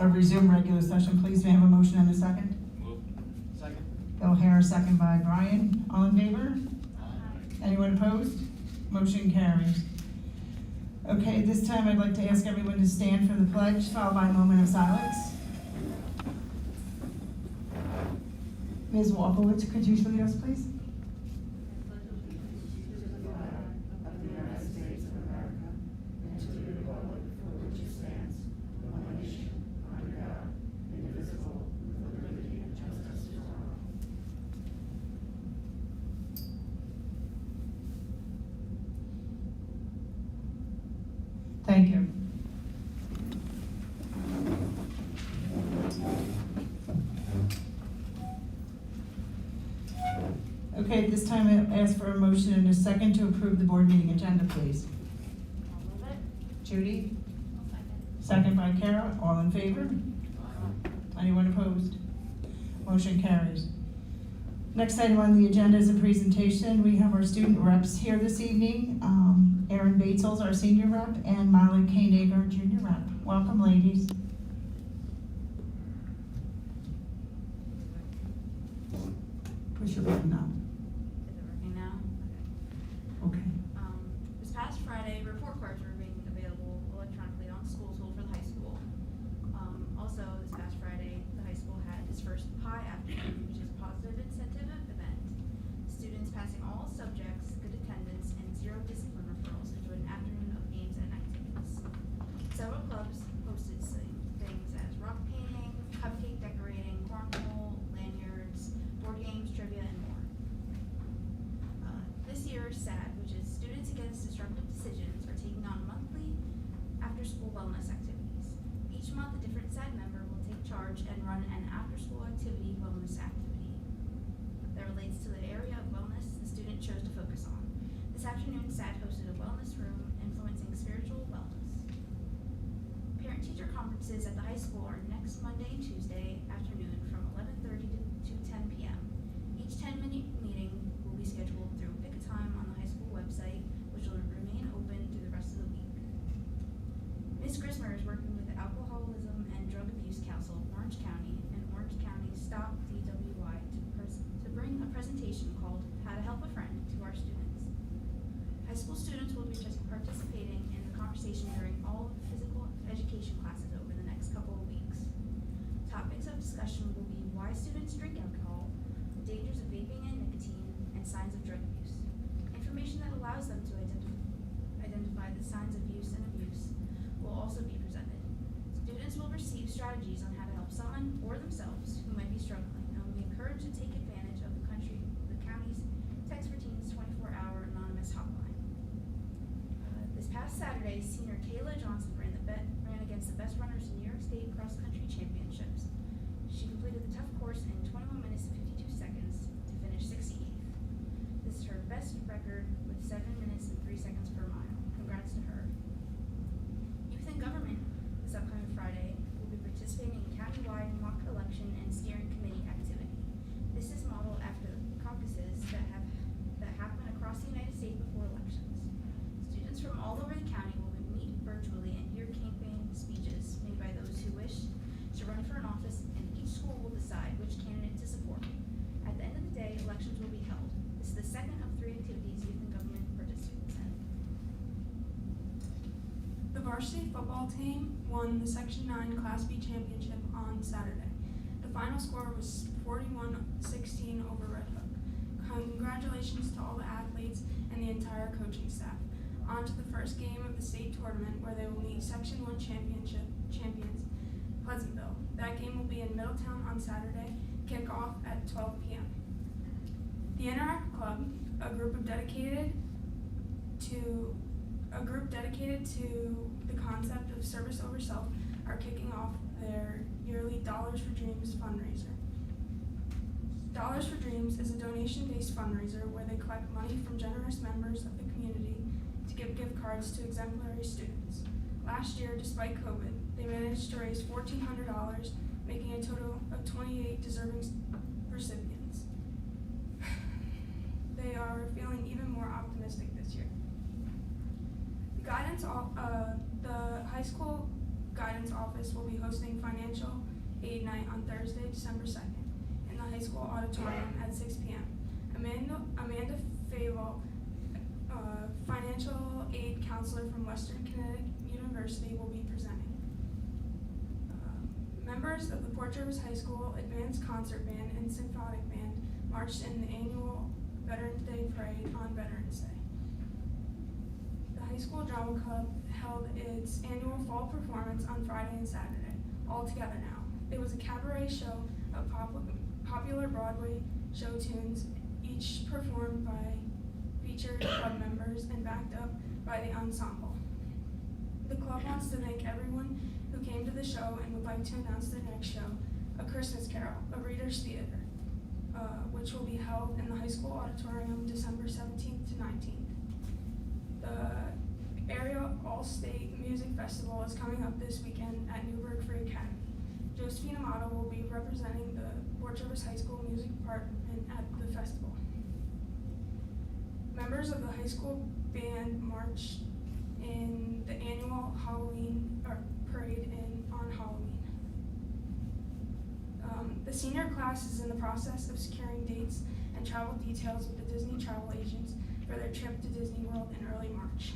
resume regular session, please. May I have a motion and a second? Move. Second. Bill Harris, second by Brian. All in favor? Aye. Anyone opposed? Motion carries. Okay, this time I'd like to ask everyone to stand for the pledge, followed by a moment of silence. Ms. Walkowitz, could you lead us, please? Thank you. Okay, at this time I ask for a motion and a second to approve the board meeting agenda, please. I'll move it. Judy? I'll second. Second by Kara, all in favor? Anyone opposed? Motion carries. Next item on the agenda is a presentation. We have our student reps here this evening. Erin Batesels, our senior rep, and Molly Koenig, junior rep. Welcome, ladies. Push your button up. Is it working now? Okay. This past Friday, report cards were being available electronically on School Tool for the high school. Also, this past Friday, the high school had its first PI afternoon, which is a positive incentive event. Students passing all subjects, good attendance, and 0 discipline referrals enjoyed an afternoon of games and activities. Several clubs hosted things as rock painting, cupcake decorating, cornhole, lanyards, board games, trivia, and more. This year, SAD, which is Students Against Disruptive Decisions, are taking on monthly after-school wellness activities. Each month, a different SAD member will take charge and run an after-school wellness activity that relates to the area of wellness the student chose to focus on. This afternoon, SAD hosted a wellness room influencing spiritual wellness. Parent-teacher conferences at the high school are next Monday and Tuesday afternoon from 11:30 to 10 p.m. Each 10-minute meeting will be scheduled through Pick a Time on the high school website, which will remain open through the rest of the week. Ms. Grismer is working with the Alcoholism and Drug Abuse Council of Orange County and Orange County Stop DWI to bring a presentation called How to Help a Friend to our students. High school students will be participating in the conversation during all physical education classes over the next couple of weeks. Topics of discussion will be why students drink alcohol, the dangers of vaping and nicotine, and signs of drug abuse. Information that allows them to identify the signs of use and abuse will also be presented. Students will receive strategies on how to help someone or themselves who might be struggling, and will be encouraged to take advantage of the county's Text for Teens 24-hour anonymous hotline. This past Saturday, senior Kayla Johnson ran against the best runners in New York State Cross Country Championships. She completed the tough course in 21 minutes and 52 seconds to finish 68th. This is her best record with 7 minutes and 3 seconds per mile. Congrats to her. Youth in Government this upcoming Friday will be participating in countywide mock election and steering committee activity. This is modeled after caucuses that happen across the United States before elections. Students from all over the county will meet virtually and hear campaign speeches made by those who wish to run for an office, and each school will decide which candidate to support. At the end of the day, elections will be held. This is the second of 3 activities Youth in Government participates in. The varsity football team won the Section 9 Class B championship on Saturday. The final score was 41-16 over Red Hook. Congratulations to all the athletes and the entire coaching staff. On to the first game of the state tournament, where they will meet Section 1 champions, Pleasantville. That game will be in Middletown on Saturday, kickoff at 12 p.m. The Interact Club, a group dedicated to the concept of service over self, are kicking off their yearly Dollars for Dreams fundraiser. Dollars for Dreams is a donation-based fundraiser where they collect money from generous members of the community to give gift cards to exemplary students. Last year, despite COVID, they managed to raise $1,400, making a total of 28 deserving recipients. They are feeling even more optimistic this year. The high school Guidance Office will be hosting Financial Aid Night on Thursday, December 2nd in the high school auditorium at 6 p.m. Amanda Favel, financial aid counselor from Western Connecticut University, will be presenting. Members of the Port Jervis High School Advanced Concert Band and Symphonic Band marched in the annual Veterans Day Parade on Veterans Day. The high school drama club held its annual fall performance on Friday and Saturday, all together now. It was a cabaret show of popular Broadway show tunes, each performed by featured club members and backed up by the ensemble. The club wants to thank everyone who came to the show and would like to announce their next show, A Christmas Carol, a Reader's Theater, which will be held in the high school auditorium December 17th to 19th. The area All-State Music Festival is coming up this weekend at Newburgh Free Academy. Josephine Amato will be representing the Port Jervis High School Music Department at the festival. Members of the high school band marched in the annual Halloween parade on Halloween. The senior class is in the process of securing dates and travel details with the Disney travel agents for their trip to Disney World in early March.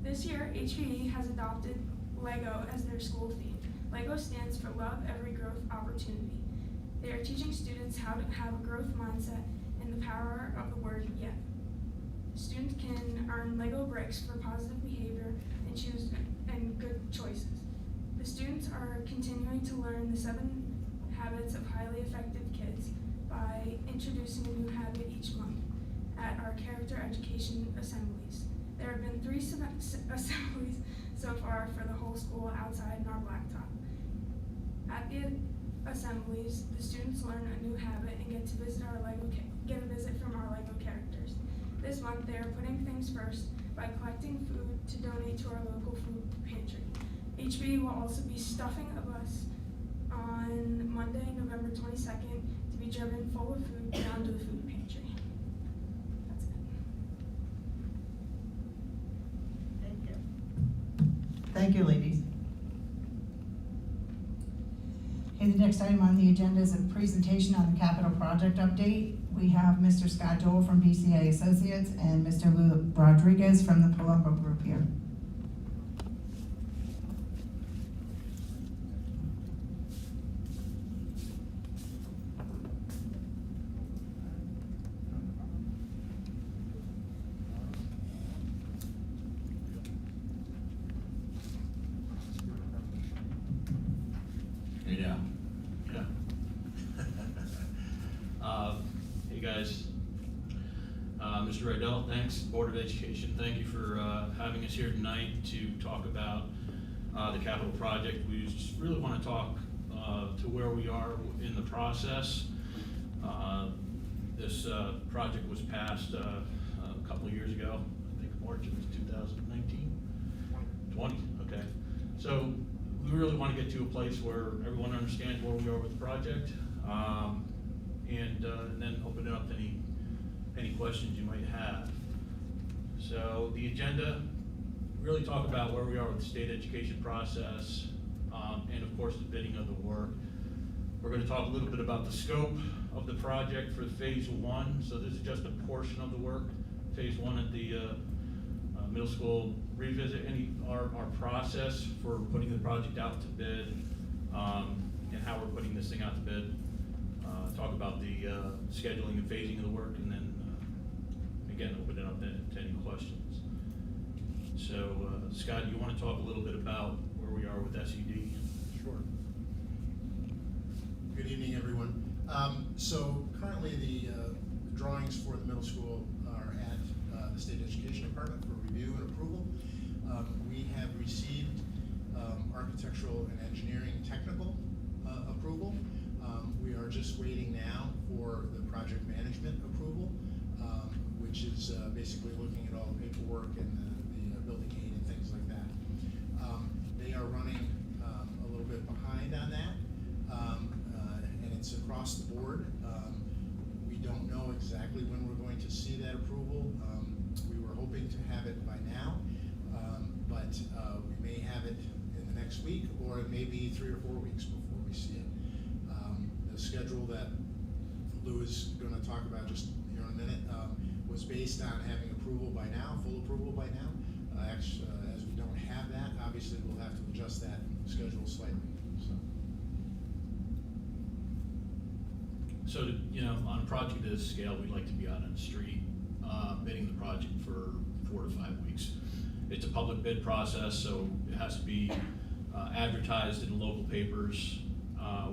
This year, HPE has adopted LEGO as their school theme. LEGO stands for Love Every Growth Opportunity. They are teaching students how to have a growth mindset and the power of the word yet. Students can earn LEGO bricks for positive behavior and good choices. The students are continuing to learn the 7 habits of highly effective kids by introducing a new habit each month at our character education assemblies. There have been 3 assemblies so far for the whole school outside in our blacktop. At the assemblies, the students learn a new habit and get to visit get a visit from our LEGO characters. This month, they are putting things first by collecting food to donate to our local food pantry. HB will also be stuffing a bus on Monday, November 22nd, to be driven full of food down to the food pantry. That's it. Thank you. Thank you, ladies. Okay, the next item on the agenda is a presentation on the capital project update. We have Mr. Scott Joel from BCA Associates and Mr. Lou Rodriguez from the Palumbo Group here. Yeah. Hey guys, Mr. Rydell, thanks. Board of Education, thank you for having us here tonight to talk about the capital project. We just really want to talk to where we are in the process. This project was passed a couple of years ago. I think March of 2019? 20, okay. So we really want to get to a place where everyone understands where we are with the project, and then open it up to any questions you might have. So the agenda, really talk about where we are with the state education process, and of course the bidding of the work. We're going to talk a little bit about the scope of the project for phase 1. So this is just a portion of the work. Phase 1 at the middle school revisit our process for putting the project out to bid, and how we're putting this thing out to bid. Talk about the scheduling and phasing of the work, and then again open it up to any questions. So Scott, you want to talk a little bit about where we are with SED? Sure. Good evening, everyone. So currently the drawings for the middle school are at the State Education Department for review and approval. We have received architectural and engineering technical approval. We are just waiting now for the project management approval, which is basically looking at all the paperwork and the building aid and things like that. They are running a little bit behind on that, and it's across the board. We don't know exactly when we're going to see that approval. We were hoping to have it by now, but we may have it in the it may be 3 or 4 weeks before we see it. The schedule that Lou is gonna talk about just here in a minute, was based on having approval by now, full approval by now. Actually, as we don't have that, obviously we'll have to adjust that schedule slightly, so. So, on a project of this scale, we'd like to be out on the street, bidding the project for 4 to 5 weeks. It's a public bid process, so it has to be advertised in the local papers.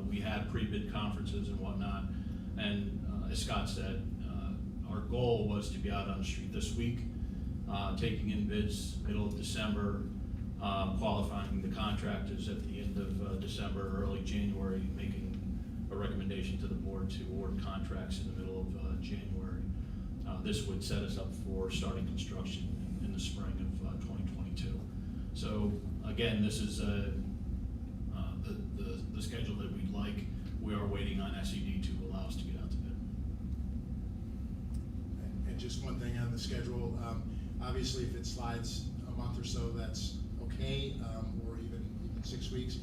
We have pre-bid conferences and whatnot, and as Scott said, our goal was to be out on the street this week, taking in bids middle of December, qualifying the contractors at the end of December, early January, making a recommendation to the board to award contracts in the middle of January. This would set us up for starting construction in the spring of 2022. So again, this is the schedule that we'd like. We are waiting on SED to allow us to get out to bid. And just one thing on the schedule, obviously if it slides a month or so, that's okay, or even 6 weeks.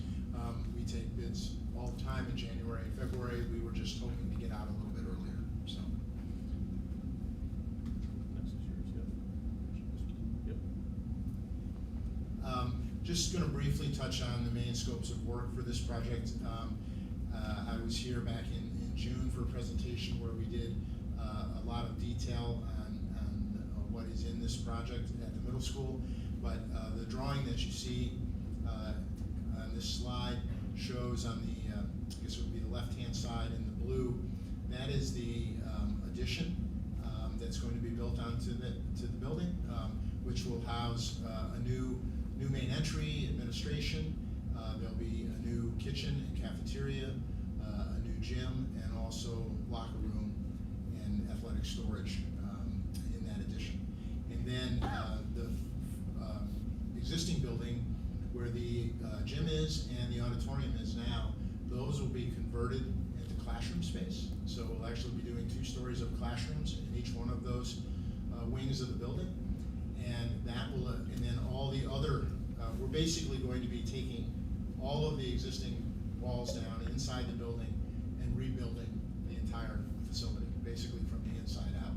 We take bids all the time in January and February. We were just hoping to get out a little bit earlier, so. Next is yours, yep. Just gonna briefly touch on the main scopes of work for this project. I was here back in June for a presentation where we did a lot of detail on what is in this project at the middle school. But the drawing that you see on this slide shows on the, I guess it would be the left-hand side in the blue, that is the addition that's going to be built onto the building, which will house a new main entry, administration. There'll be a new kitchen and cafeteria, a new gym, and also locker room and athletic storage in that addition. And then the existing building where the gym is and the auditorium is now, those will be converted into classroom space. So we'll actually be doing 2 stories of classrooms in each one of those wings of the building. And that will, and then all the other, we're basically going to be taking all of the existing walls down inside the building and rebuilding the entire facility, basically from the inside out.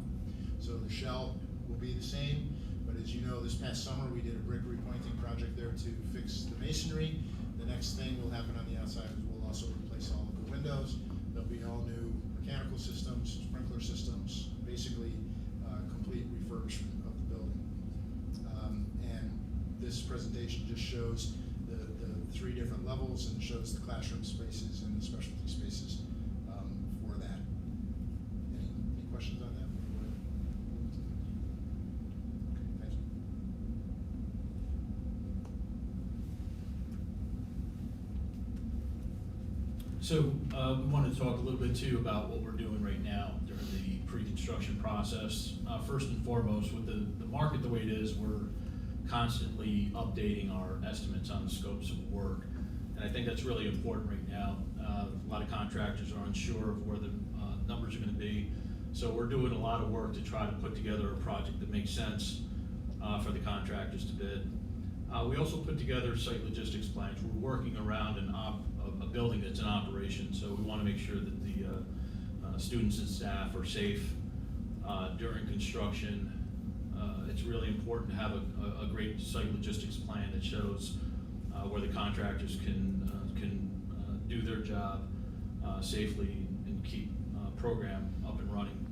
So the shell will be the same, but as you know, this past summer we did a brick repointing project there to fix the masonry. The next thing will happen on the outside is we'll also replace all of the windows. There'll be all new mechanical systems, sprinkler systems, basically complete refurbishment of the building. And this presentation just shows the 3 different levels and shows the classroom spaces and the specialty spaces for that. Any questions on that? Thank you. So we wanted to talk a little bit too about what we're doing right now during the pre-construction process. First and foremost, with the market the way it is, we're constantly updating our estimates on the scopes of work. And I think that's really important right now. A lot of contractors are unsure of where the numbers are going to be. So we're doing a lot of work to try to put together a project that makes sense for the contractors to bid. We also put together site logistics plans. We're working around a building that's in operation, so we want to make sure that the students and staff are safe during construction. It's really important to have a great site logistics plan that shows where the contractors can do their job safely and keep program up and running.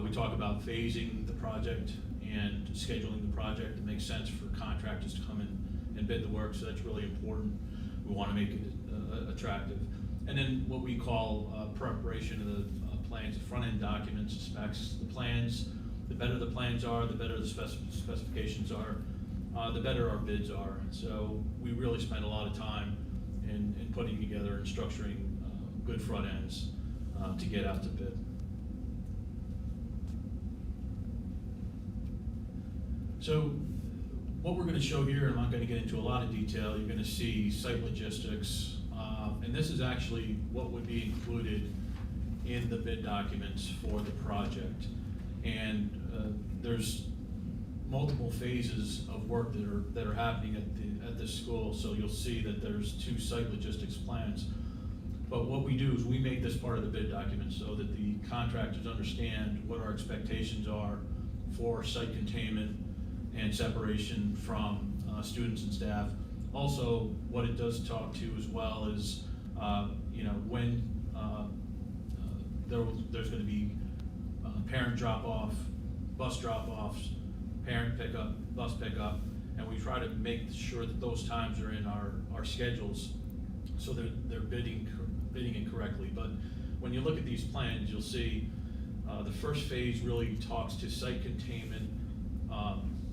We talk about phasing the project and scheduling the project that makes sense for contractors to come in and bid the work, so that's really important. We want to make it attractive. And then what we call preparation of the plans, the front-end documents, the specs, the plans. The better the plans are, the better the specifications are, the better our bids are. So we really spend a lot of time in putting together and structuring good front ends to get out to bid. So what we're going to show here, I'm not going to get into a lot of detail, you're going to see site logistics, and this is actually what would be included in the bid documents for the project. And there's multiple phases of work that are happening at this school. So you'll see that there's 2 site logistics plans. But what we do is we make this part of the bid document so that the contractors understand what our expectations are for site containment and separation from students and staff. Also, what it does talk to as well is, when there's going to be parent drop-off, bus drop-offs, parent pickup, bus pickup, and we try to make sure that those times are in our schedules so they're bidding it correctly. But when you look at these plans, you'll see the first phase really talks to site containment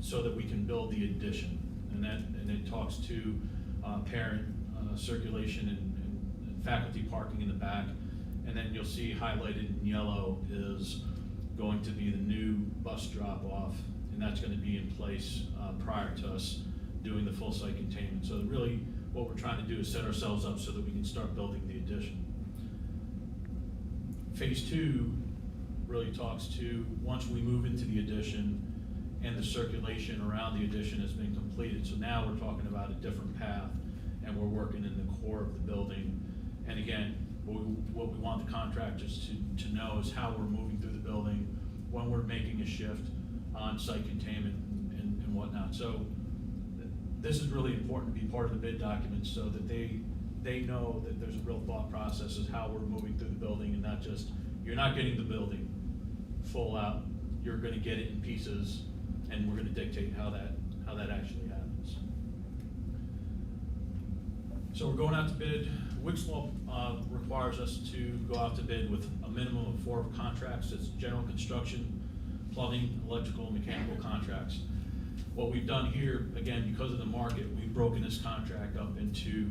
so that we can build the addition, and it talks to parent circulation and faculty parking in the back. And then you'll see highlighted in yellow is going to be the new bus drop-off, and that's going to be in place prior to us doing the full site containment. So really, what we're trying to do is set ourselves up so that we can start building the addition. Phase 2 really talks to once we move into the addition and the circulation around the addition has been completed. So now we're talking about a different path, and we're working in the core of the building. And again, what we want the contractors to know is how we're moving through the building, when we're making a shift on site containment and whatnot. So this is really important to be part of the bid document so that they know that there's a real thought process as how we're moving through the building, and not just, you're not getting the building full out, you're gonna get it in pieces, and we're gonna dictate how that actually happens. So we're going out to bid. Wick's law requires us to go out to bid with a minimum of 4 contracts. It's general construction, plumbing, electrical, and mechanical contracts. What we've done here, again, because of the market, we've broken this contract up into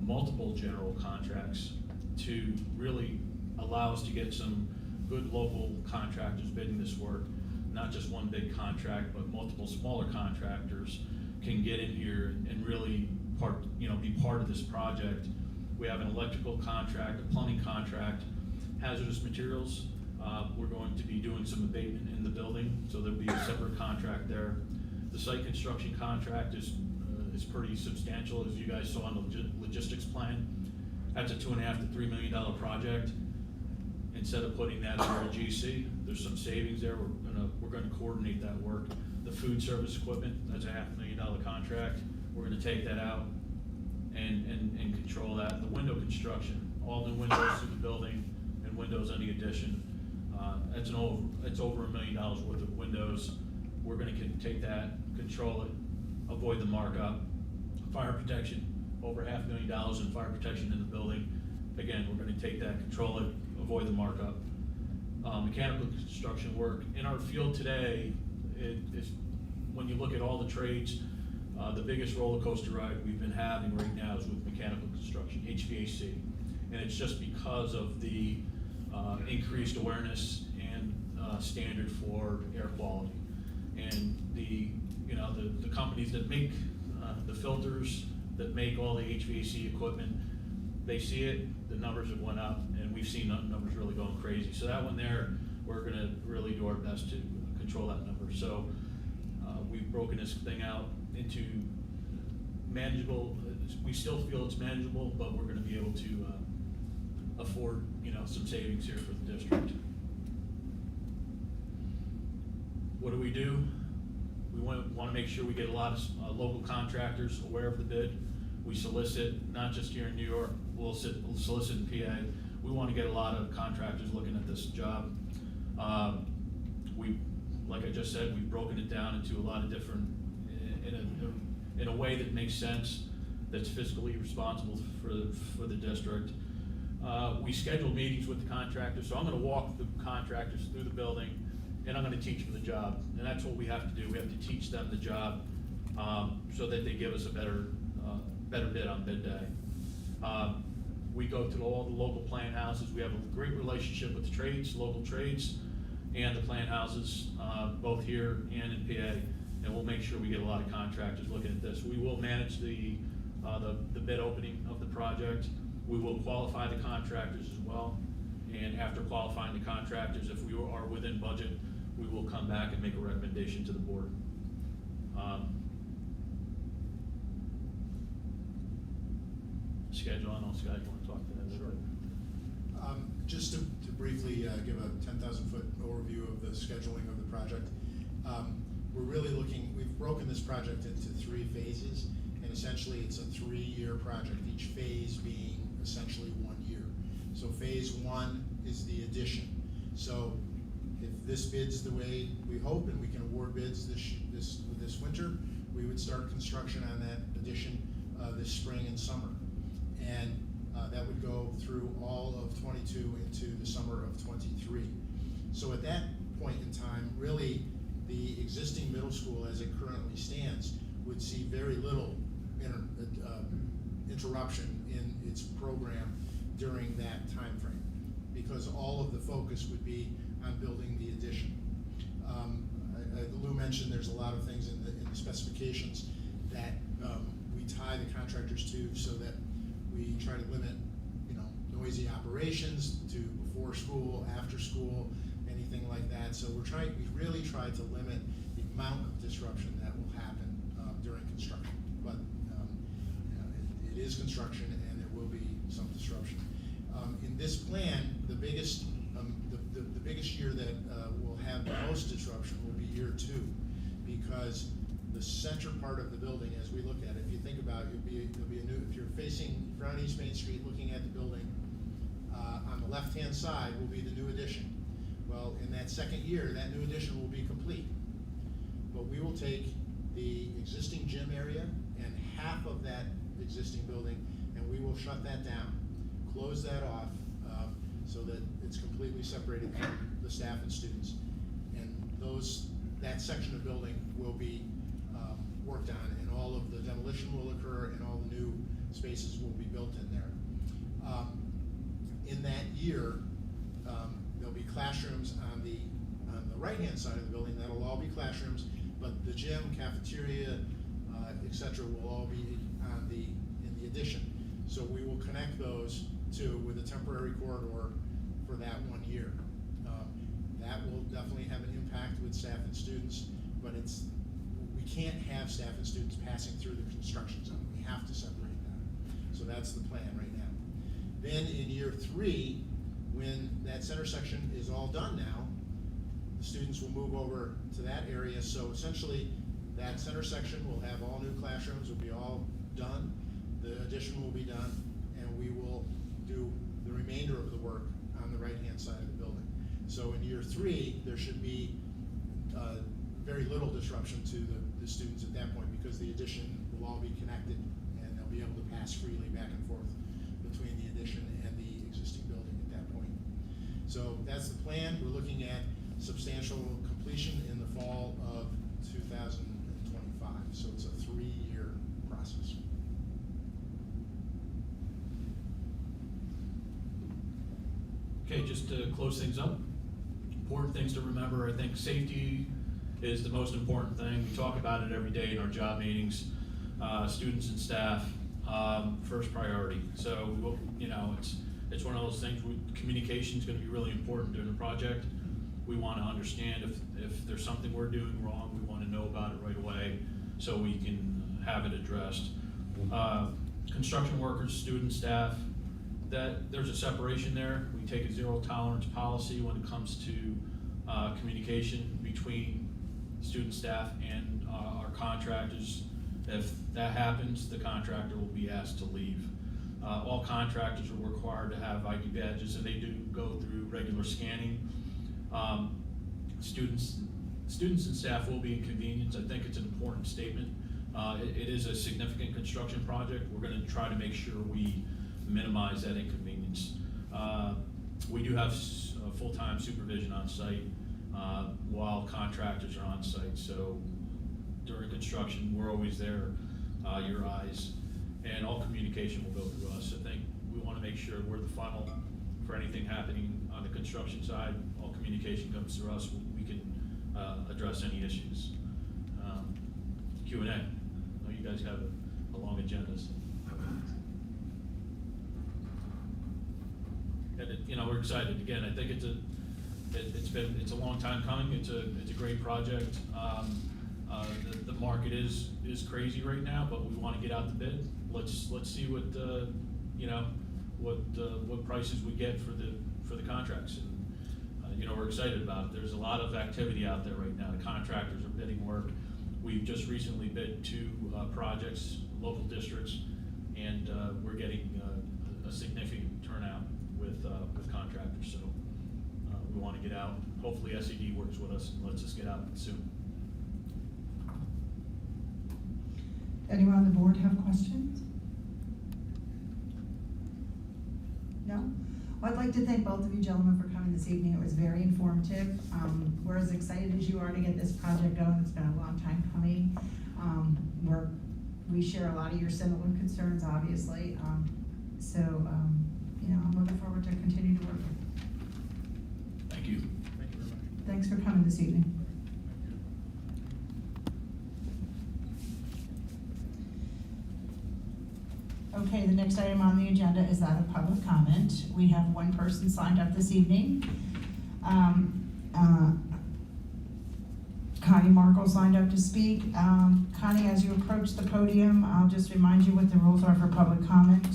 multiple general contracts to really allow us to get some good local contractors bidding this work. Not just one big contract, but multiple smaller contractors can get in here and really be part of this project. We have an electrical contract, a plumbing contract, hazardous materials. We're going to be doing some abatement in the building, so there'll be a separate contract there. The site construction contract is pretty substantial, as you guys saw in the logistics plan. That's a $2.5 to $3 million project. Instead of putting that under a GC, there's some savings there. We're gonna coordinate that work. The food service equipment, that's a $500,000 contract. We're gonna take that out and control that. The window construction, all new windows to the building and windows on the addition. It's over $1 million worth of windows. We're gonna take that, control it, avoid the markup. Fire protection, over $500,000 in fire protection in the building. Again, we're gonna take that, control it, avoid the markup. Mechanical construction work. In our field today, when you look at all the trades, the biggest roller coaster ride we've been having right now is with mechanical construction, HVAC. And it's just because of the increased awareness and standard for air quality. And the companies that make the filters, that make all the HVAC equipment, they see it, the numbers have went up, and we've seen numbers really going crazy. So that one there, we're gonna really do our best to control that number. So we've broken this thing out into manageable. We still feel it's manageable, but we're gonna be able to afford, some savings here for the district. What do? We want to make sure we get a lot of local contractors aware of the bid. We solicit, not just here in New York, we'll solicit in PA. We want to get a lot of contractors looking at this job. Like I just said, we've broken it down into a lot of different, in a way that makes sense, that's fiscally responsible for the district. We schedule meetings with the contractors, so I'm going to walk the contractors through the building, and I'm going to teach them the job. And that's what we have to do. We have to teach them the job so that they give us a better bid on bid day. We go to all the local plan houses. We have a great relationship with the trades, local trades, and the plan houses, both here and in PA. And we'll make sure we get a lot of contractors looking at this. We will manage the bid opening of the project. We will qualify the contractors as well. And after qualifying the contractors, if we are within budget, we will come back and make a recommendation to the board. Schedule, I don't know, Scott, you wanna talk to that? Sure. Just to briefly give a 10,000-foot overview of the scheduling of the project. We're really we've broken this project into 3 phases, and essentially it's a 3-year project, each phase being essentially 1 year. So phase 1 is the addition. So if this bids the way we hope and we can award bids this winter, we would start construction on that addition this spring and summer. And that would go through all of 22 into the summer of 23. So at that point in time, really, the existing middle school as it currently stands would see very little interruption in its program during that time frame, because all of the focus would be on building the addition. Lou mentioned there's a lot of things in the specifications that we tie the contractors to, so that we try to limit, noisy operations to before school, after school, anything like that. So we really try to limit the amount of disruption that will happen during construction. But it is construction, and there will be some disruption. In this plan, the biggest year that will have the most disruption will be year 2, because the center part of the building, as we look at it, if you think about it, there'll be a new, if you're on East Main Street looking at the building, on the left-hand side will be the new addition. Well, in that second year, that new addition will be complete. But we will take the existing gym area and half of that existing building, and we will shut that down, close that off, so that it's completely separated from the staff and students. And that section of building will be worked on, and all of the demolition will occur, and all the new spaces will be built in there. In that year, there'll be classrooms on the right-hand side of the building. That'll all be classrooms, but the gym, cafeteria, etc., will all be in the addition. So we will connect those with a temporary corridor for that 1 year. That will definitely have an impact with staff and students, but we can't have staff and students passing through the construction zone. We have to separate that. So that's the plan right now. Then in year 3, when that center section is all done now, the students will move over to that area. So essentially, that center section will have all new classrooms, will be all done. The addition will be done, and we will do the remainder of the work on the right-hand side of the building. So in year 3, there should be very little disruption to the students at that point, because the addition will all be connected, and they'll be able to pass freely back and forth between the addition and the existing building at that point. So that's the plan. We're looking at substantial completion in the fall of 2025. So it's a 3-year process. Okay, just to close things up, important things to remember. I think safety is the most important thing. We talk about it every day in our job meetings. Students and staff, first priority. So, it's one of those things. Communication is going to be really important during the project. We want to understand if there's something we're doing wrong, we want to know about it right away so we can have it addressed. Construction workers, students, staff, that there's a separation there. We take a zero tolerance policy when it comes to communication between student, staff, and our contractors. If that happens, the contractor will be asked to leave. All contractors are required to have ID badges, and they do go through regular scanning. Students and staff will be inconvenienced. I think it's an important statement. It is a significant construction project. We're going to try to make sure we minimize that inconvenience. We do have full-time supervision on site while contractors are on site. So during construction, we're always there, your eyes, and all communication will go through us. I think we want to make sure we're the funnel for anything happening on the construction side. All communication comes through us. We can address any issues. Q&A. I know you guys have a long agenda. So. And we're excited. Again, I think it's a long time coming. It's a great project. The market is crazy right now, but we wanna get out the bid. Let's see what, you know, what prices we get for the contracts. And, you know, we're excited about it. There's a lot of activity out there right now. The contractors are bidding work. We've just recently bid 2 projects, local districts, and we're getting a significant turnout with contractors. So we want to get out. Hopefully SED works with us and lets us get out soon. Anyone on the board have questions? No? Well, I'd like to thank both of you gentlemen for coming this evening. It was very informative. We're as excited as you are to get this project going. It's been a long time coming. We share a lot of your similar concerns, obviously. You know, I'm looking forward to continue to work with you. Thank you. Thank you very much. Thanks for coming this evening. Okay, the next item on the agenda is that of public comment. We have one person signed up this evening. Connie Markle signed up to speak. Connie, as you approach the podium, I'll just remind you what the rules are for public comment.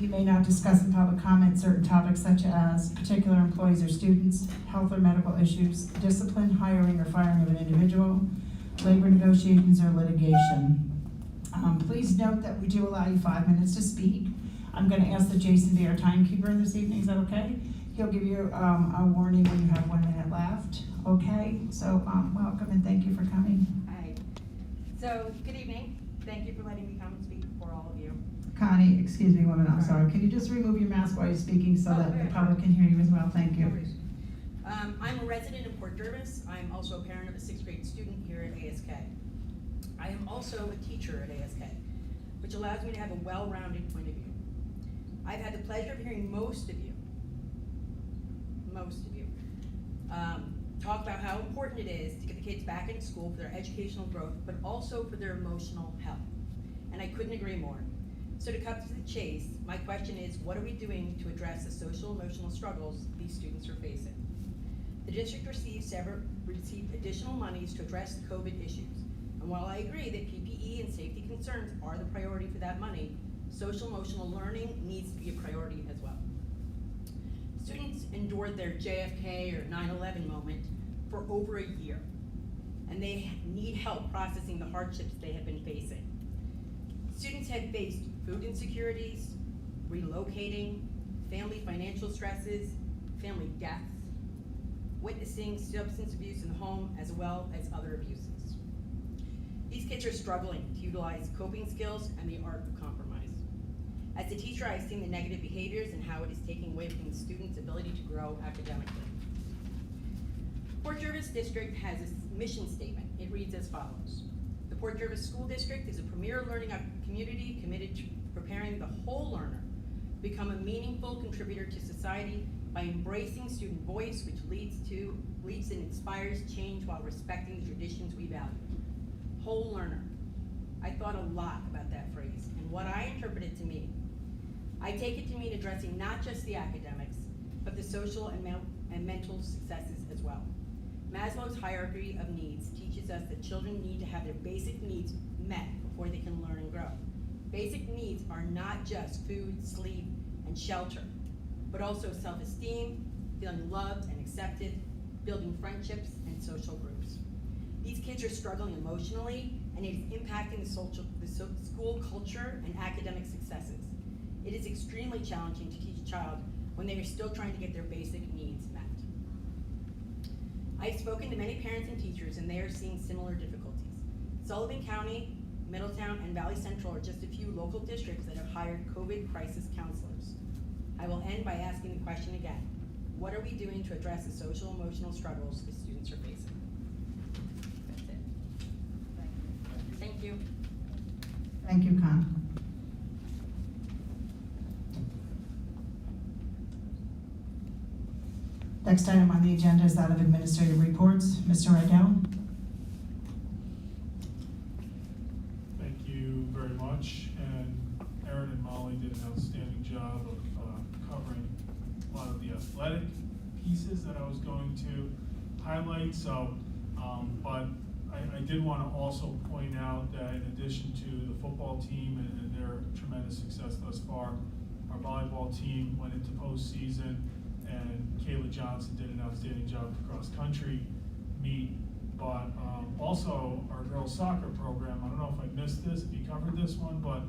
You may not discuss in public comment certain topics such as particular employees or students, health or medical issues, discipline, hiring or firing of an individual, labor negotiations, or litigation. Please note that we do allow you 5 minutes to speak. I'm gonna ask that Jason be our timekeeper this evening, is that okay? He'll give you a warning when you have 1 minute left, okay? So welcome and thank you for coming. Hi. So, good evening. Thank you for letting me come and speak before all of you. Connie, excuse me, woman, I'm sorry. Can you just remove your mask while you're speaking so that the public can hear you as well? Thank you. No worries. I'm a resident of Port Jervis. I'm also a parent of a 6th grade student here at ASK. I am also a teacher at ASK, which allows me to have a well-rounded point of view. I've had the pleasure of hearing most of you, talk about how important it is to get the kids back into school for their educational growth, but also for their emotional health. And I couldn't agree more. So to cut to the chase, my question is, what are we doing to address the social emotional struggles these students are facing? The district received additional monies to address the COVID issues. And while I agree that PPE and safety concerns are the priority for that money, social emotional learning needs to be a priority as well. Students endured their JFK or 9/11 moment for over a year, and they need help processing the hardships they have been facing. Students have faced food insecurities, relocating, family financial stresses, family deaths, witnessing substance abuse in the home, as well as other abuses. These kids are struggling to utilize coping skills and the art of compromise. As a teacher, I've seen the negative behaviors and how it is taking away from the students' ability to grow academically. Port Jervis District has a mission statement. It reads as follows. The Port Jervis School District is a premier learning community committed to preparing the whole learner to become a meaningful contributor to society by embracing student voice, which leads and inspires change while respecting the traditions we value. Whole learner. I thought a lot about that phrase and what I interpret it to mean. I take it to mean addressing not just the academics, but the social and mental successes as well. Maslow's hierarchy of needs teaches us that children need to have their basic needs met before they can learn and grow. Basic needs are not just food, sleep, and shelter, but also self-esteem, feeling loved and accepted, building friendships and social groups. These kids are struggling emotionally, and it is impacting the school culture and academic successes. It is extremely challenging to teach a child when they are still trying to get their basic needs met. I've spoken to many parents and teachers, and they are seeing similar difficulties. Sullivan County, Middletown, and Valley Central are just a few local districts that have hired COVID crisis counselors. I will end by asking the question again. What are we doing to address the social emotional struggles the students are facing? That's it. Thank you. Thank you, Con. Next item on the agenda is that of administrative reports. Mr. Rydell. Thank you very much, and Erin and Molly did an outstanding job of covering a lot of the athletic pieces that I was going to highlight. So, but I did want to also point out that in addition to the football team and their tremendous success thus far, our volleyball team went into postseason, and Kayla Johnson did an outstanding job with the cross-country meet. But also our girls soccer program, I don't know if I missed this, if you covered this one, but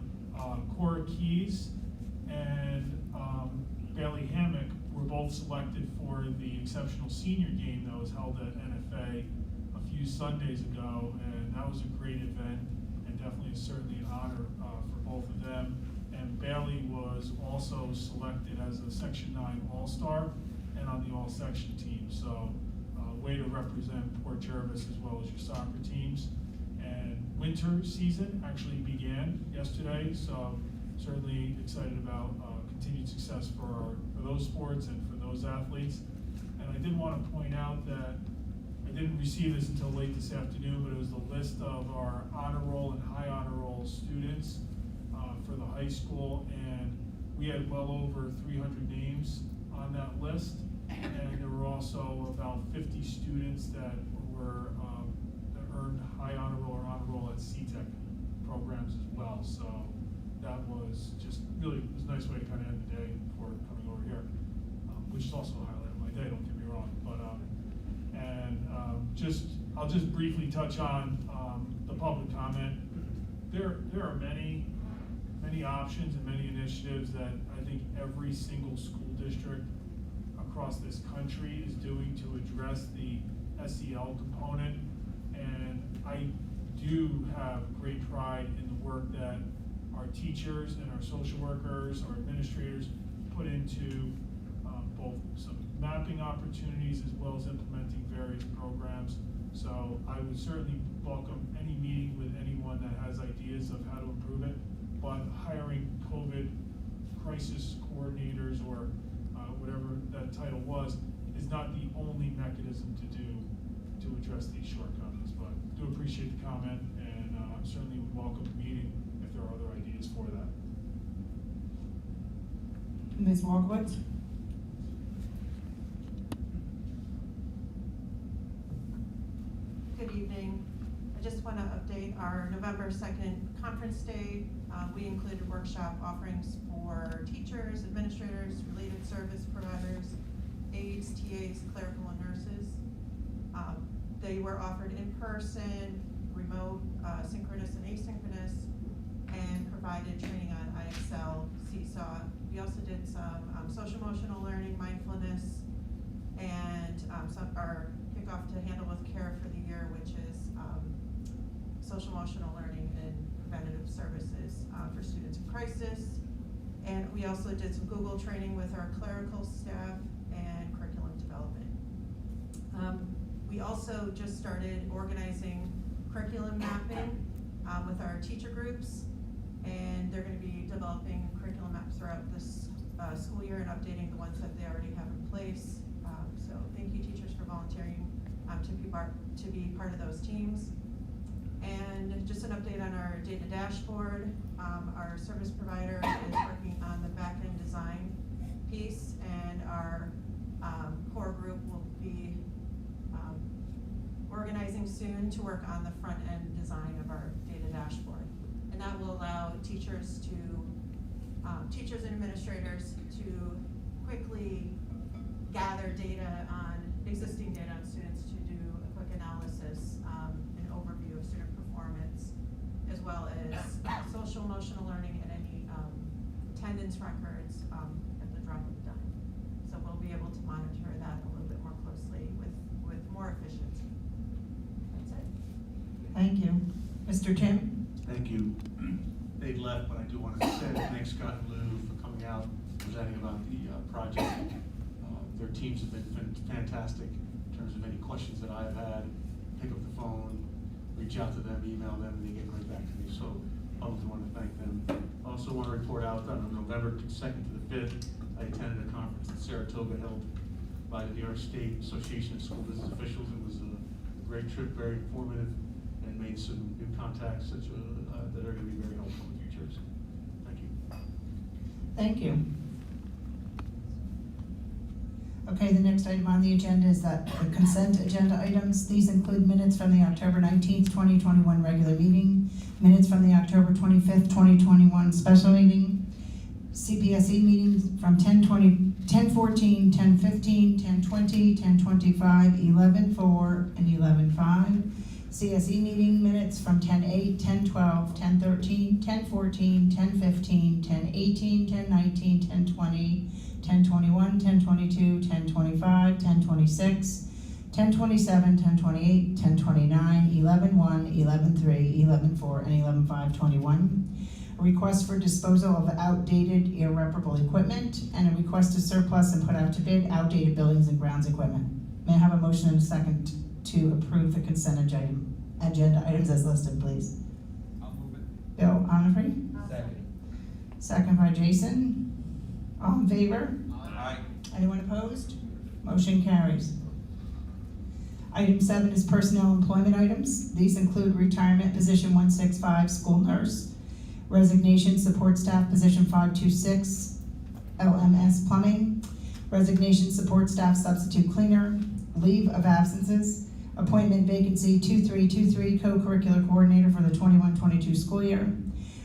Cora Keys and Bailey Hammock were both selected for the exceptional senior game that was held at NFA a few Sundays ago, and that was a great event, and definitely certainly an honor for both of them. And Bailey was also selected as a Section 9 All-Star and on the All-Section team, so way to represent Port Jervis as well as your soccer teams. And winter season actually began yesterday, so certainly excited about continued success for those sports and for those athletes. And I did want to point out that I didn't receive this until late this afternoon, but it was the list of our honor roll and high honor roll students for the high school, and we had well over 300 names on that list, and there were also about 50 students that were that earned high honor roll or honor roll at CTEC programs as well. So that was just really, it was a nice way to kind of end the day before coming over here, which is also a highlight of my day, don't get me wrong. But I'll just briefly touch on the public comment. There are many options and many initiatives that I think every single school district across this country is doing to address the SEL component, and I do have great pride in the work that our teachers and our social workers, our administrators put into both some mapping opportunities as well as implementing various programs. So I would certainly welcome any meeting with anyone that has ideas of how to improve it, but hiring COVID crisis coordinators or whatever that title was is not the only mechanism to address these shortcomings. But do appreciate the comment, and certainly would welcome a meeting if there are other ideas for that. Ms. Markowitz? Good evening. I just want to update our November 2nd conference day. We included workshop offerings for teachers, administrators, related service providers, aides, TAs, clerical, and nurses. They were offered in person, remote, synchronous and asynchronous, and provided training on IXL, Seesaw. We also did some social emotional learning, mindfulness, and our kickoff to Handle with Care for the year, which is social emotional learning and preventative services for students in crisis. And we also did some Google training with our clerical staff and curriculum development. We also just started organizing curriculum mapping with our teacher groups, and they're going to be developing curriculum maps throughout this school year and updating the ones that they already have in place. So thank you, teachers, for volunteering to be part of those teams. And just an update on our data dashboard. Our service provider is working on the back-end design piece, and our core group will be organizing soon to work on the front-end design of our data dashboard. And that will allow teachers and administrators to quickly gather data on existing data on students, to do a quick analysis, an overview of student performance, as well as social emotional learning and any attendance records at the drop of a dime. So we'll be able to monitor that a little bit more closely with more efficiency. That's it. Thank you. Mr. Tim? Thank you. They left, but I do want to say thanks Scott and Lou for coming out, presenting about the project. Their teams have been fantastic in terms of any questions that I've had. Pick up the phone, reach out to them, email them, and they get right back to me. So publicly want to thank them. I also want to report out on November 2nd to the 5th, I attended a conference in Saratoga held by the New York State Association of School Business Officials. It was a great trip, very informative, and made some new contacts that are going to be very helpful in the future. Thank you. Thank you. Okay, the next item on the agenda is that the consent agenda items. These include minutes from the October 19th, 2021 regular meeting, minutes from the October 25th, 2021 special meeting, CPSE meetings from 10:14, 10:15, 10:20, 10:25, 11:04, and 11:05. CSE meeting minutes from 10:08, 10:12, 10:13, 10:14, 10:15, 10:18, 10:19, 10:20, 10:21, 10:22, 10:25, 10:26, 10:27, 10:28, 10:29, 11:1, 11:3, 11:4, and 11:5/21. A request for disposal of outdated irreparable equipment, and a request to surplus and put out to bid outdated buildings and grounds equipment. May I have a motion and a second to approve the consent agenda items as listed, please? I'll move it. Bill Onifrey, Second. second by Jason. All in favor? Aye. Anyone opposed? Motion carries. Item 7 is personnel employment items. These include retirement position 165, school nurse, resignation support staff position 526, LMS plumbing, resignation support staff substitute cleaner, leave of absences, appointment vacancy 2323 co-curricular coordinator for the 21-22 school year,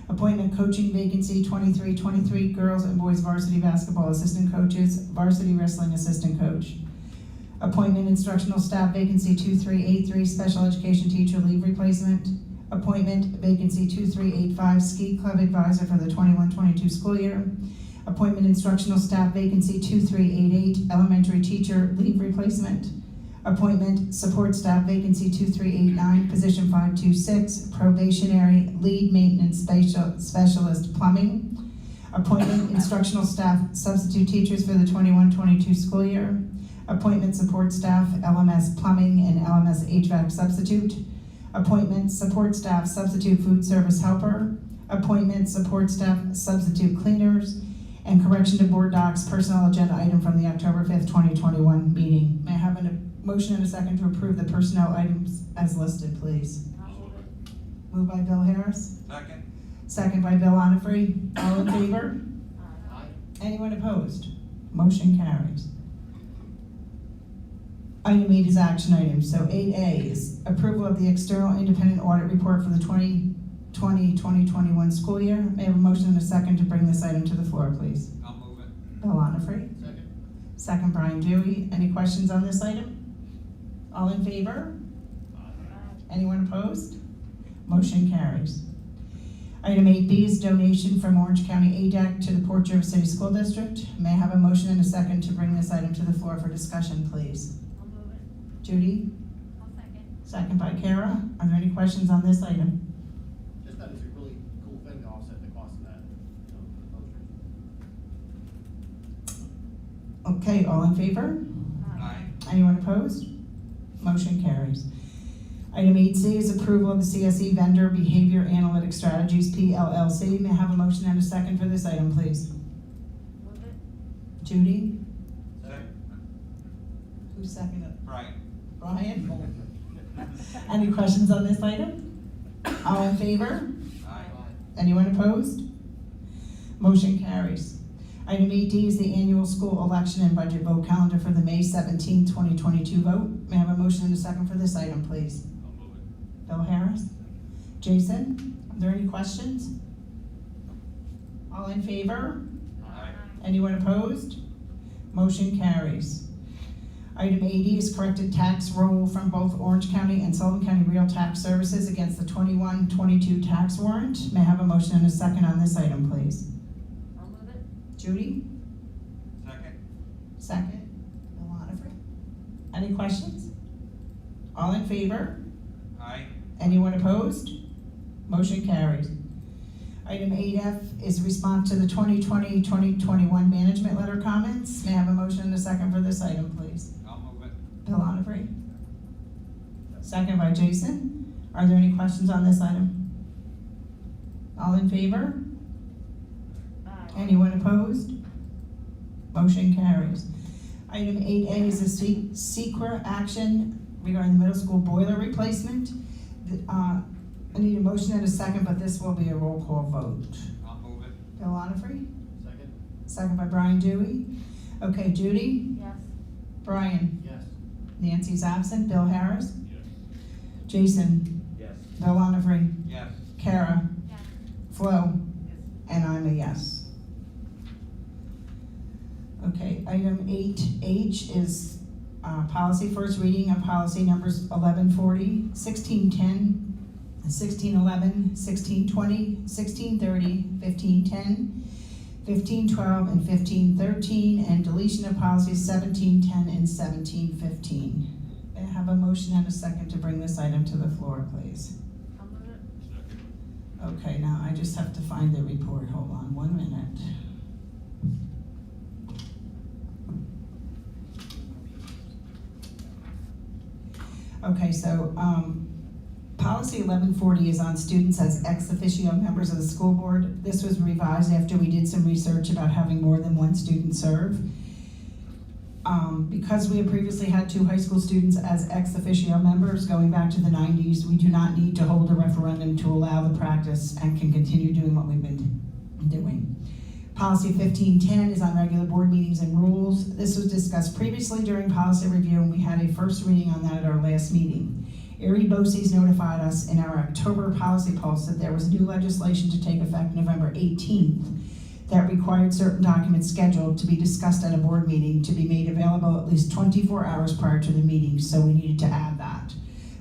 appointment coaching vacancy 2323 girls and boys varsity basketball assistant coaches, varsity wrestling assistant coach, appointment instructional staff vacancy 2383 special education teacher leave replacement, appointment vacancy 2385 ski club advisor for the 21-22 school year, appointment instructional staff vacancy 2388 elementary teacher leave replacement, appointment support staff vacancy 2389 position 526 probationary lead maintenance specialist plumbing, appointment instructional staff substitute teachers for the 21-22 school year, appointment support staff LMS plumbing and LMS HVAC substitute, appointment support staff substitute food service helper, appointment support staff substitute cleaners, and correction to board docs personnel agenda item from the October 5th, 2021 meeting. May I have a motion and a second to approve the personnel items as listed, please? Moved by Bill Harris, Second. second by Bill Onifrey. All in favor? Aye. Anyone opposed? Motion carries. Item 8 is action items. So 8A is approval of the external independent audit report for the 2020-2021 school year. May I have a motion and a second to bring this item to the floor, please? I'll move it. Bill Onifrey, Second. second Brian Dewey. Any questions on this item? All in favor? Anyone opposed? Motion carries. Item 8B is donation from Orange County ADAC to the Port Jervis City School District. May I have a motion and a second to bring this item to the floor for discussion, please? I'll move it. Judy, I'll second. second by Kara. Are there any questions on this item? Just that it's a really cool thing to offset the cost of that, for the posters. Okay, all in favor? Aye. Anyone opposed? Motion carries. Item 8C is approval of the CSE Vendor Behavior Analytic Strategies, PLLC. May I have a motion and a second for this item, please? Move it. Judy? Second. Who seconded? Brian. Brian? Any questions on this item? All in favor? Aye. Anyone opposed? Motion carries. Item 8D is the annual school election and budget vote calendar for the May 17, 2022 vote. May I have a motion and a second for this item, please? I'll move it. Bill Harris? Jason? Are there any questions? All in favor? Aye. Anyone opposed? Motion carries. Item 80 is corrected tax roll from both Orange County and Sullivan County Real Tax Services against the 21-22 tax warrant. May I have a motion and a second on this item, please? I'll move it. Judy? Second. Second. Bill Onifrey? Any questions? All in favor? Aye. Anyone opposed? Motion carries. Item 8F is response to the 2020-2021 management letter comments. May I have a motion and a second for this item, please? I'll move it. Bill Onifrey? Second by Jason. Are there any questions on this item? All in favor? Anyone opposed? Motion carries. Item 8A is a secret action regarding the middle school boiler replacement. I need a motion and a second, but this will be a roll call vote. I'll move it. Bill Onifrey? Second? Second by Brian Dewey. Okay, Judy? Yes. Brian? Yes. Nancy's absent. Bill Harris? Yes. Jason? Yes. Bill Lonifray? Yes. Kara? Yes. Flo? And I'm a yes. Okay, item 8H is policy first reading of policy numbers 1140, 1610, 1611, 1620, 1630, 1510, 1512, and 1513, and deletion of policies 1710 and 1715. May I have a motion and a second to bring this item to the floor, please? Second. Okay, now I just have to find the report. Hold on 1 minute. Okay, so, policy 1140 is on students as ex officio members of the school board. This was revised after we did some research about having more than one student serve. Because we have previously had 2 high school students as ex officio members going back to the 90s, we do not need to hold a referendum to allow the practice and can continue doing what we've been doing. Policy 1510 is on regular board meetings and rules. This was discussed previously during policy review, and we had a first reading on that at our last meeting. Erie BoCES notified us in our October policy pulse that there was new legislation to take effect November 18th that required certain documents scheduled to be discussed at a board meeting to be made available at least 24 hours prior to the meeting, so we needed to add that.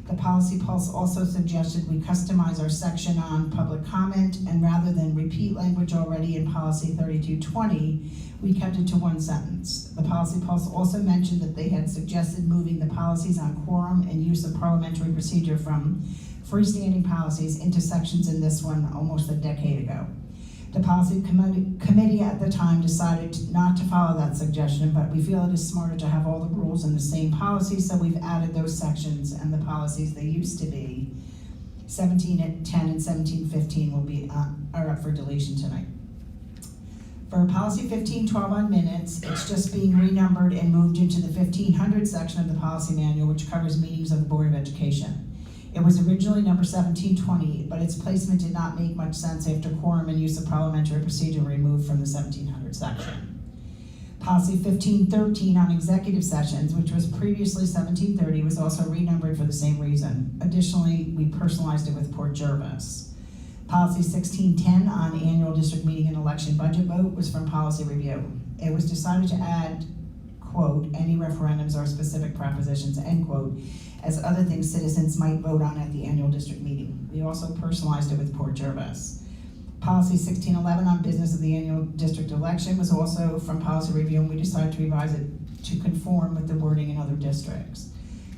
The policy pulse also suggested we customize our section on public comment, and rather than repeat language already in policy 3220, we kept it to 1 sentence. The policy pulse also mentioned that they had suggested moving the policies on quorum and use of parliamentary procedure from freestanding policies into sections in this one almost a decade ago. The policy committee at the time decided not to follow that suggestion, but we feel it is smarter to have all the rules in the same policy, so we've added those sections, and the policies they used to be 1710 and 1715 will be are up for deletion tonight. For policy 1512 on minutes, it's just being renumbered and moved into the 1500 section of the policy manual, which covers meetings of the Board of Education. It was originally number 1720, but its placement did not make much sense after quorum and use of parliamentary procedure were removed from the 1700 section. Policy 1513 on executive sessions, which was previously 1730, was also renumbered for the same reason. Additionally, we personalized it with Port Jervis. Policy 1610 on annual district meeting and election budget vote was from policy review. It was decided to add, quote, any referendums or specific propositions, end quote, as other things citizens might vote on at the annual district meeting. We also personalized it with Port Jervis. Policy 1611 on business of the annual district election was also from policy review, and we decided to revise it to conform with the wording in other districts.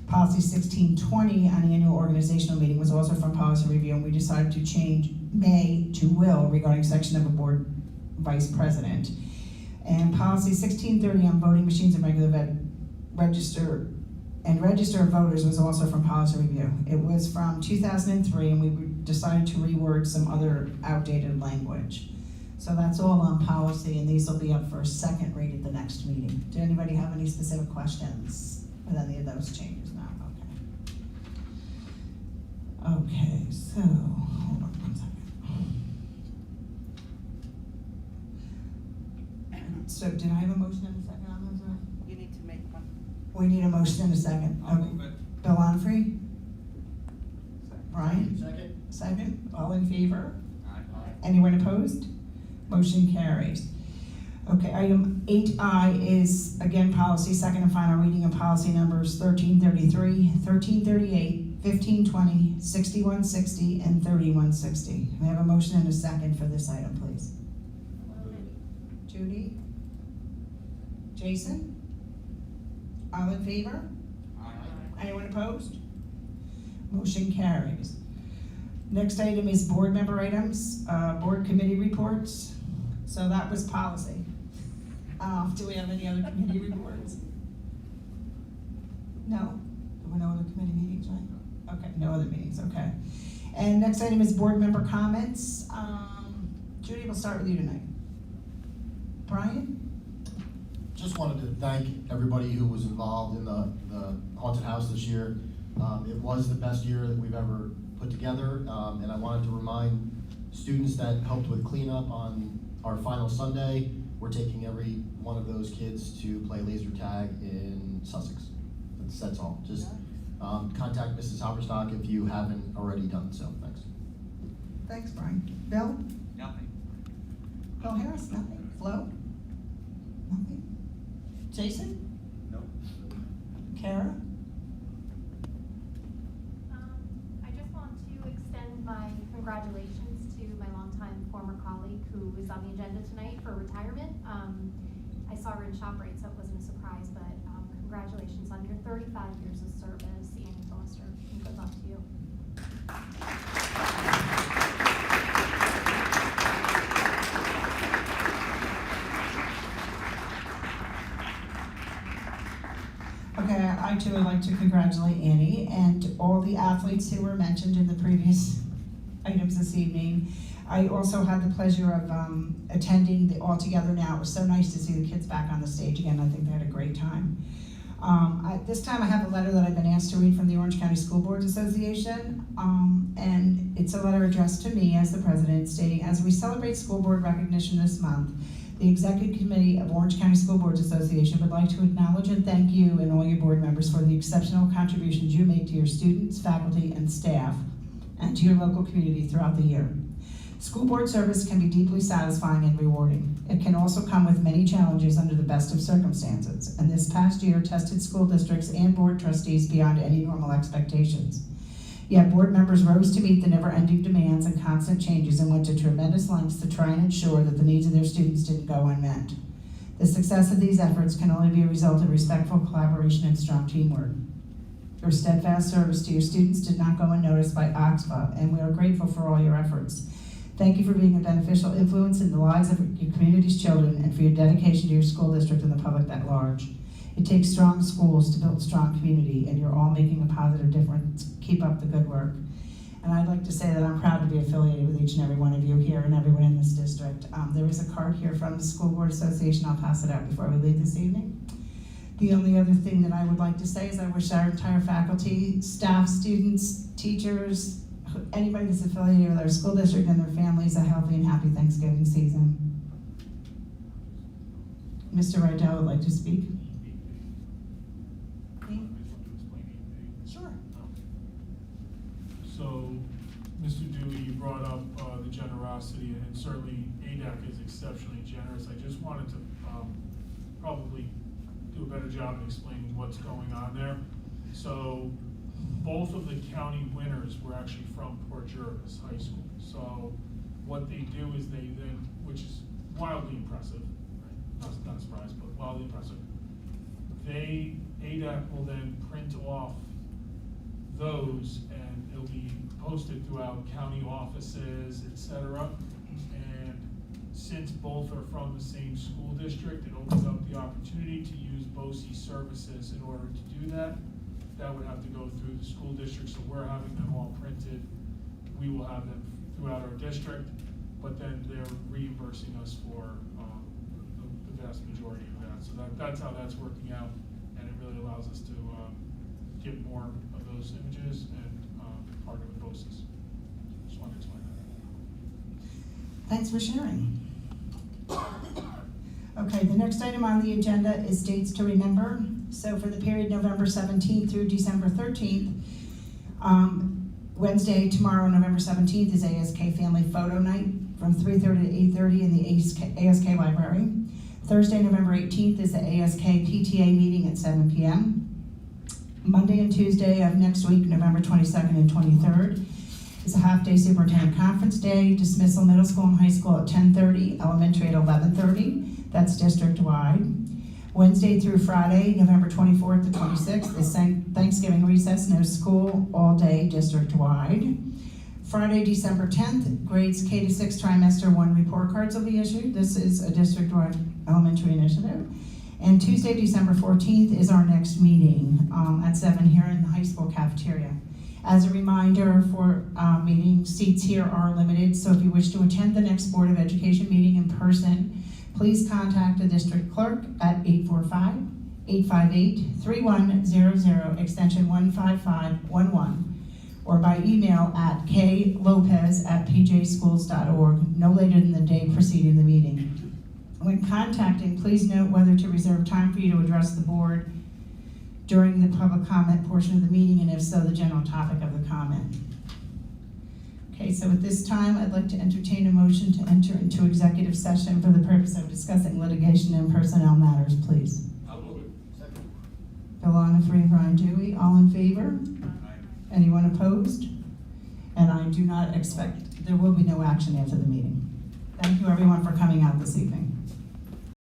Policy 1620 on annual organizational meeting was also from policy review, and we decided to change may to will regarding section of a board vice president. And policy 1630 on voting machines and regular register of voters was also from policy review. It was from 2003, and we decided to reword some other outdated language. So that's all on policy, and these will be up for a second read at the next meeting. Did anybody have any specific questions with any of those changes now? Okay, so, hold on 1 second. So did I have a motion and a second on those? You need to make one. We need a motion and a second. I'll Okay. move it. Bill Onfrey? Brian? Second? Second. All in favor? Aye. Anyone opposed? Motion carries. Okay, item 8I is, again, policy, second and final reading of policy numbers 1333, 1338, 1520, 6160, and 3160. May I have a motion and a second for this item, please? Judy? Jason? All in favor? Aye. Anyone opposed? Motion carries. Next item is board member items, board committee reports. So that was policy. Do we have any other committee reports? No? There were no other committee meetings, right? Okay, no other meetings, okay. And next item is board member comments. Judy, we'll start with you tonight. Brian? Just wanted to thank everybody who was involved in the haunted house this year. It was the best year that we've ever put together, and I wanted to remind students that helped with cleanup on our final Sunday we're taking every one of those kids to play laser tag in Sussex. That's all. Just contact Mrs. Halberstock if you haven't already done so. Thanks. Thanks, Brian. Bill? Nothing. Bill Harris, nothing. Flo? Nothing. Jason? Nope. Kara? I just want to extend my congratulations to my longtime former colleague who is on the agenda tonight for retirement. I saw her in ShopRite, so it wasn't a surprise, but congratulations on your 35 years of service, Annie Foster, and good luck to you. Okay, I too would like to congratulate Annie and all the athletes who were mentioned in the previous items this evening. I also had the pleasure of attending the All Together Now. It was so nice to see the kids back on the stage again. I think they had a great time. This time I have a letter that I've been asked to read from the Orange County School Boards Association. And it's a letter addressed to me as the president stating, as we celebrate school board recognition this month, the Executive Committee of Orange County School Boards Association would like to acknowledge and thank you and all your board members for the exceptional contributions you make to your students, faculty, and staff, and to your local community throughout the year. School board service can be deeply satisfying and rewarding. It can also come with many challenges under the best of circumstances, and this past year tested school districts and board trustees beyond any normal expectations. Yet board members rose to meet the never-ending demands and constant changes and went to tremendous lengths to try and ensure that the needs of their students didn't go unmet. The success of these efforts can only be a result of respectful collaboration and strong teamwork. Your steadfast service to your students did not go unnoticed by OXFA, and we are grateful for all your efforts. Thank you for being a beneficial influence in the lives of your community's children and for your dedication to your school district and the public at large. It takes strong schools to build strong community, and you're all making a positive difference. Keep up the good work. And I'd like to say that I'm proud to be affiliated with each and every one of you here and everyone in this district. There is a card here from the School Board Association. I'll pass it out before we leave this evening. The only other thing that I would like to say is I wish our entire faculty, staff, students, teachers, anybody that's affiliated with our school district and their families a healthy and happy Thanksgiving season. Mr. Rydell would like to speak. Sure. So, Mr. Dewey, you brought up the generosity, and certainly ADAC is exceptionally generous. I just wanted to probably do a better job of explaining what's going on there. So, both of the county winners were actually from Port Jervis High School. So, what they do is they then, which is wildly impressive, right? Not a surprise, but wildly impressive. ADAC will then print off those, and it'll be posted throughout county offices, etc. And since both are from the same school district, it opens up the opportunity to use BoE services in order to do that. That would have to go through the school district, so we're having them all printed. We will have them throughout our district, but then they're reimbursing us for the vast majority of that. So that's how that's working out, and it really allows us to get more of those images and partner with BoE. Just wanted to explain that. Thanks for sharing. Okay, the next item on the agenda is dates to remember. So for the period November 17th through December 13th, Wednesday, tomorrow, November 17th, is ASK Family Photo Night from 3:30 to 8:30 in the ASK Library. Thursday, November 18th, is the ASK PTA meeting at 7 p.m. Monday and Tuesday of next week, November 22nd and 23rd, is a half-day superintendent conference day. Dismissal middle school and high school at 10:30, elementary at 11:30. That's district-wide. Wednesday through Friday, November 24th to 26th, is Thanksgiving recess, no school, all day, district-wide. Friday, December 10th, grades K to 6 trimester 1 report cards will be issued. This is a district-wide elementary initiative. And Tuesday, December 14th, is our next meeting at 7 here in the high school cafeteria. As a reminder, for meeting, seats here are limited, so if you wish to attend the next Board of Education meeting in person, please contact the district clerk at 845-858-3100, extension 15511, or by email at klopez@pjschools.org, no later than the day preceding the meeting. When contacting, please note whether to reserve time for you to address the board during the public comment portion of the meeting, and if so, the general topic of the comment. Okay, so at this time, I'd like to entertain a motion to enter into executive session for the purpose of discussing litigation and personnel matters, please. I'll move it. Bill Onifree, Brian Dewey, all in favor? Anyone opposed? And I do not expect, there will be no action after the meeting. Thank you everyone for coming out this evening.